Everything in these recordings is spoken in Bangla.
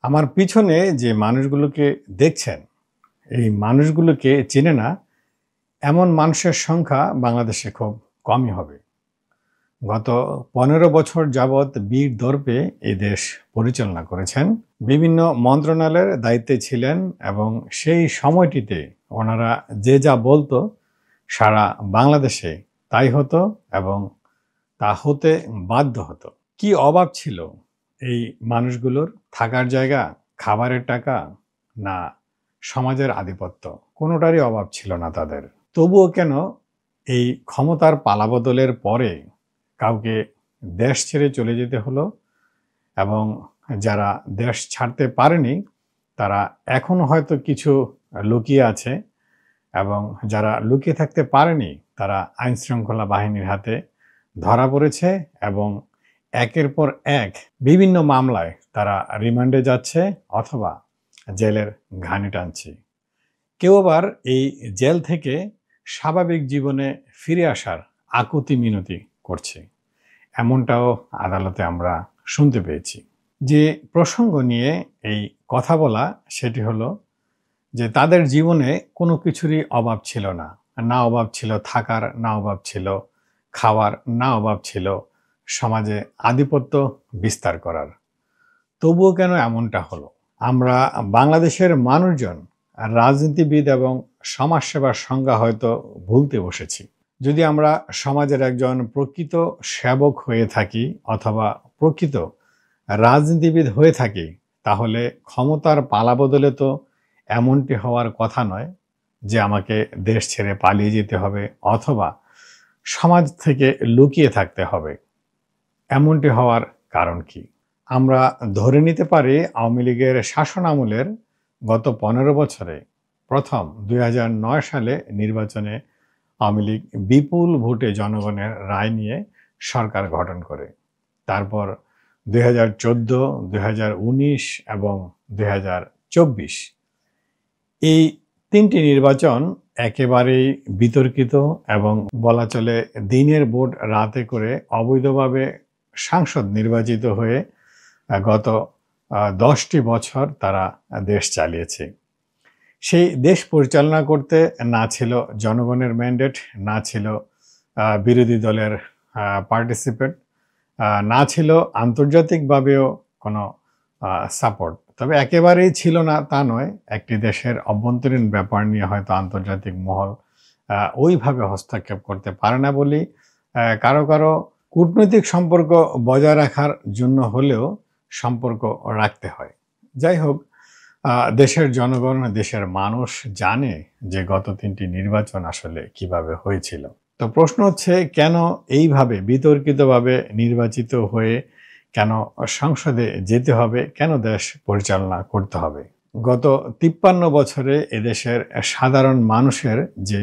আমার পিছনে যে মানুষগুলোকে দেখছেন, এই মানুষগুলোকে চেনে না এমন মানুষের সংখ্যা বাংলাদেশে খুব কমই হবে। গত ১৫ বছর যাবৎ বীর দর্পে এই দেশ পরিচালনা করেছেন। বিভিন্ন মন্ত্রণালয়ের দায়িত্বে ছিলেন এবং সেই সময়টিতে ওনারা যে যা বলতো সারা বাংলাদেশে তাই হতো এবং তা হতে বাধ্য হতো। কি অভাব ছিল এই মানুষগুলোর? থাকার জায়গা, খাবারের টাকা, না সমাজের আধিপত্য? কোনোটারই অভাব ছিল না তাদের। তবুও কেন এই ক্ষমতার পালাবদলের পরে কাউকে দেশ ছেড়ে চলে যেতে হলো এবং যারা দেশ ছাড়তে পারেনি তারা এখনো হয়তো কিছু লুকিয়ে আছে এবং যারা লুকিয়ে থাকতে পারেনি তারা আইনশৃঙ্খলা বাহিনীর হাতে ধরা পড়েছে এবং একের পর এক বিভিন্ন মামলায় তারা রিমান্ডে যাচ্ছে অথবা জেলের ঘানি টানছে। কেউ আবার এই জেল থেকে স্বাভাবিক জীবনে ফিরে আসার আকুতি মিনতি করছে, এমনটাও আদালতে আমরা শুনতে পেয়েছি। যে প্রসঙ্গ নিয়ে এই কথা বলা সেটি হলো যে তাদের জীবনে কোনো কিছুরই অভাব ছিল না। না অভাব ছিল থাকার, না অভাব ছিল খাওয়ার, না অভাব ছিল সমাজে আধিপত্য বিস্তার করার। তবুও কেন এমনটা হলো? আমরা বাংলাদেশের মানুষজন রাজনীতিবিদ এবং সমাজসেবার সংজ্ঞা হয়তো ভুলতে বসেছি। যদি আমরা সমাজের একজন প্রকৃত সেবক হয়ে থাকি অথবা প্রকৃত রাজনীতিবিদ হয়ে থাকি, তাহলে ক্ষমতার পালাবদলে তো এমনটি হওয়ার কথা নয় যে আমাকে দেশ ছেড়ে পালিয়ে যেতে হবে অথবা সমাজ থেকে লুকিয়ে থাকতে হবে। এমনটি হওয়ার কারণ কি? আমরা ধরে নিতে পারি আওয়ামী লীগের শাসন আমলের গত ১৫ বছরে প্রথম ২০০৯ সালে নির্বাচনে আওয়ামী লীগ বিপুল ভোটে জনগণের রায় নিয়ে সরকার গঠন করে। তারপর ২০১৪, ২০১৯ এবং ২০২৪ এই তিনটি নির্বাচন একেবারেই বিতর্কিত এবং বলা চলে দিনের ভোট রাতে করে অবৈধভাবে সাংসদ নির্বাচিত হয়ে গত ১০টি বছর তারা দেশ চালিয়েছে। সেই দেশ পরিচালনা করতে না ছিল জনগণের ম্যান্ডেট, না ছিল বিরোধী দলের পার্টিসিপেট, না ছিল আন্তর্জাতিকভাবেও কোনো সাপোর্ট। তবে একেবারেই ছিল না তা নয়, একটি দেশের অভ্যন্তরীণ ব্যাপার নিয়ে হয়তো আন্তর্জাতিক মহল ওইভাবে হস্তক্ষেপ করতে পারে না বলেই কারো কারো কূটনৈতিক সম্পর্ক বজায় রাখার জন্য হলেও সম্পর্ক রাখতে হয়। যাই হোক, দেশের জনগণ, দেশের মানুষ জানে যে গত তিনটি নির্বাচন আসলে কিভাবে হয়েছিল। তো প্রশ্ন হচ্ছে, কেন এইভাবে বিতর্কিতভাবে নির্বাচিত হয়ে কেন সংসদে যেতে হবে, কেন দেশ পরিচালনা করতে হবে? গত ৫৩ বছরে এদেশের সাধারণ মানুষের যে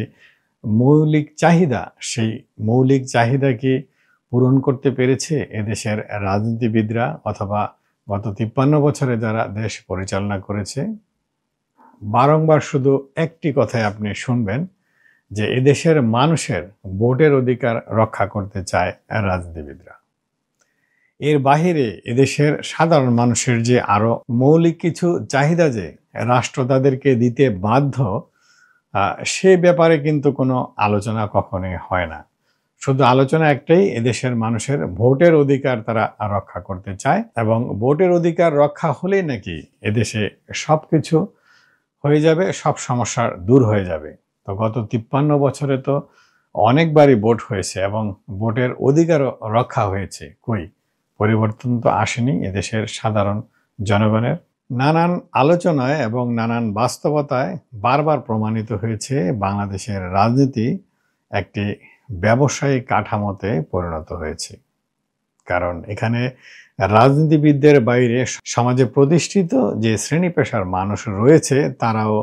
মৌলিক চাহিদা, সেই মৌলিক চাহিদা কি পূরণ করতে পেরেছে এদেশের রাজনীতিবিদরা অথবা গত ৫৩ বছরে যারা দেশ পরিচালনা করেছে? বারংবার শুধু একটি কথাই আপনি শুনবেন যে এদেশের মানুষের ভোটের অধিকার রক্ষা করতে চায় রাজনীতিবিদরা। এর বাহিরে এদেশের সাধারণ মানুষের যে আরো মৌলিক কিছু চাহিদা যে রাষ্ট্র তাদেরকে দিতে বাধ্য, সে ব্যাপারে কিন্তু কোনো আলোচনা কখনোই হয় না। শুধু আলোচনা একটাই, এদেশের মানুষের ভোটের অধিকার তারা রক্ষা করতে চায় এবং ভোটের অধিকার রক্ষা হলেই নাকি এদেশে সব কিছু হয়ে যাবে, সব সমস্যার দূর হয়ে যাবে। তো গত ৫৩ বছরে তো অনেকবারই ভোট হয়েছে এবং ভোটের অধিকারও রক্ষা হয়েছে। কই পরিবর্তন তো আসেনি এদেশের সাধারণ জনগণের। নানান আলোচনায় এবং নানান বাস্তবতায় বারবার প্রমাণিত হয়েছে বাংলাদেশের রাজনীতি একটি ব্যবসায়িক কাঠামোতে পরিণত হয়েছে। কারণ এখানে রাজনীতিবিদদের বাইরে সমাজে প্রতিষ্ঠিত যে শ্রেণী পেশার মানুষ রয়েছে তারাও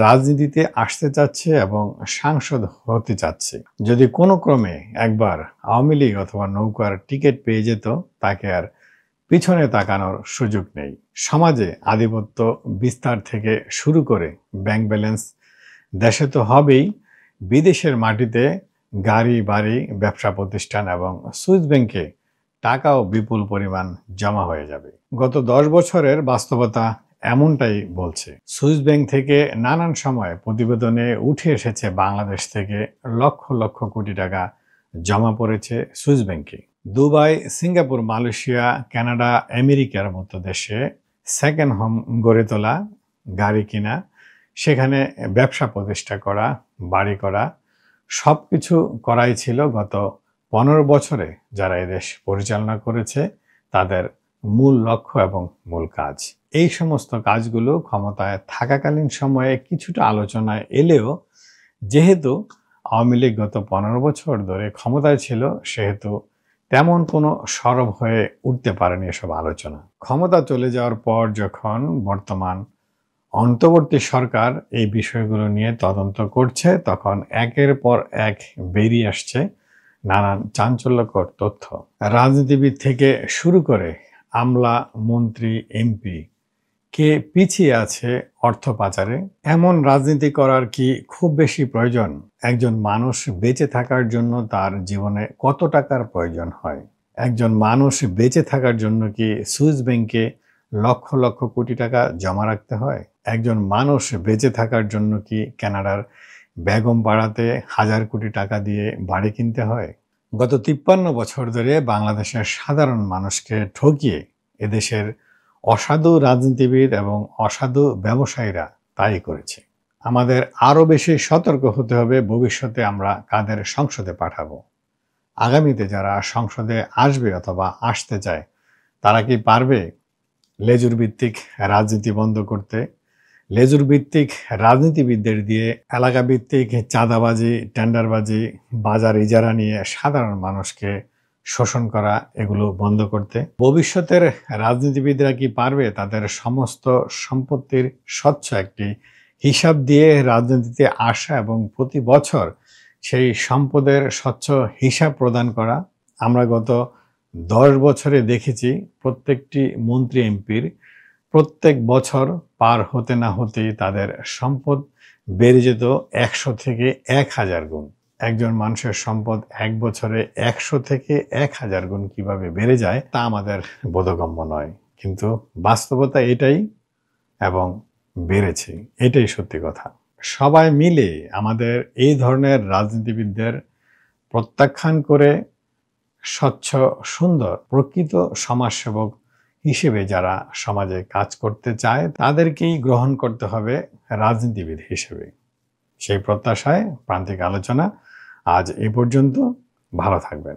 রাজনীতিতে আসতে চাচ্ছে এবং সাংসদ হতে চাচ্ছে। যদি কোনো ক্রমে একবার আওয়ামী লীগ অথবা নৌকার টিকিট পেয়ে যেত, তাকে আর পিছনে তাকানোর সুযোগ নেই। সমাজে আধিপত্য বিস্তার থেকে শুরু করে ব্যাংক ব্যালেন্স দেশে তো হবেই, বিদেশের মাটিতে গাড়ি বাড়ি, ব্যবসা প্রতিষ্ঠান এবং সুইস ব্যাংকে টাকাও বিপুল পরিমাণ জমা হয়ে যাবে। গত 10 বছরের বাস্তবতা এমনটাই বলছে। সুইস ব্যাংক থেকে নানান সময় প্রতিবেদনে উঠে এসেছে বাংলাদেশ থেকে লক্ষ লক্ষ কোটি টাকা জমা পড়েছে সুইস ব্যাংকে। দুবাই, সিঙ্গাপুর, মালয়েশিয়া, কানাডা, আমেরিকার মতো দেশে সেকেন্ড হোম গড়ে তোলা, গাড়ি কিনা, সেখানে ব্যবসা প্রতিষ্ঠা করা, বাড়ি করা, সব কিছু করাই ছিল গত 15 বছরে যারা এদেশ পরিচালনা করেছে তাদের মূল লক্ষ্য এবং মূল কাজ। এই সমস্ত কাজগুলো ক্ষমতায় থাকাকালীন সময়ে কিছুটা আলোচনায় এলেও যেহেতু আওয়ামী লীগ গত 15 বছর ধরে ক্ষমতায় ছিল সেহেতু তেমন কোনো সরব হয়ে উঠতে পারেনি এসব আলোচনা। ক্ষমতা চলে যাওয়ার পর যখন বর্তমান অন্তর্বর্তী সরকার এই বিষয়গুলো নিয়ে তদন্ত করছে তখন একের পর এক বেরিয়ে আসছে নানান চাঞ্চল্যকর তথ্য। রাজনীতিবিদ থেকে শুরু করে আমলা, মন্ত্রী, এমপি কে পিছিয়ে আছে অর্থ পাচারে। এমন রাজনীতি করার কি খুব বেশি প্রয়োজন? একজন মানুষ বেঁচে থাকার জন্য তার জীবনে কত টাকার প্রয়োজন হয়? একজন মানুষ বেঁচে থাকার জন্য কি সুইস ব্যাংকে লক্ষ লক্ষ কোটি টাকা জমা রাখতে হয়? একজন মানুষ বেঁচে থাকার জন্য কি কানাডার বেগম পাড়াতে 1000 কোটি টাকা দিয়ে বাড়ি কিনতে হয়? গত 53 বছর ধরে বাংলাদেশের সাধারণ মানুষকে ঠকিয়ে এদেশের অসাধু রাজনীতিবিদ এবং অসাধু ব্যবসায়ীরা তাই করেছে। আমাদের আরও বেশি সতর্ক হতে হবে ভবিষ্যতে আমরা কাদের সংসদে পাঠাবো। আগামীতে যারা সংসদে আসবে অথবা আসতে চায় তারা কি পারবে লেজুর ভিত্তিক রাজনীতি বন্ধ করতে? লেজুর ভিত্তিক রাজনীতিবিদদের দিয়ে এলাকা ভিত্তিক চাঁদাবাজি, টেন্ডারবাজি, বাজার ইজারা নিয়ে সাধারণ মানুষকে শোষণ করা, এগুলো বন্ধ করতে? ভবিষ্যতের রাজনীতিবিদরা কি পারবে তাদের সমস্ত সম্পত্তির স্বচ্ছ একটি হিসাব দিয়ে রাজনীতিতে আসা এবং প্রতি বছর সেই সম্পদের স্বচ্ছ হিসাব প্রদান করা? আমরা গত 10 বছরে দেখেছি প্রত্যেকটি মন্ত্রী, এমপির প্রত্যেক বছর পার হতে না হতেই তাদের সম্পদ বেড়ে যেত 100 থেকে 1000 গুণ। একজন মানুষের সম্পদ এক বছরে 100 থেকে 1000 গুণ কিভাবে বেড়ে যায় তা আমাদের বোধগম্য নয়, কিন্তু বাস্তবতা এটাই এবং বেড়েছে, এটাই সত্যি কথা। সবাই মিলে আমাদের এই ধরনের রাজনীতিবিদদের প্রত্যাখ্যান করে স্বচ্ছ, সুন্দর, প্রকৃত সমাজসেবক হিসেবে যারা সমাজে কাজ করতে চায় তাদেরকেই গ্রহণ করতে হবে রাজনীতিবিদ হিসেবে। সেই প্রত্যাশায় প্রান্তিক আলোচনা আজ এ পর্যন্ত। ভালো থাকবেন।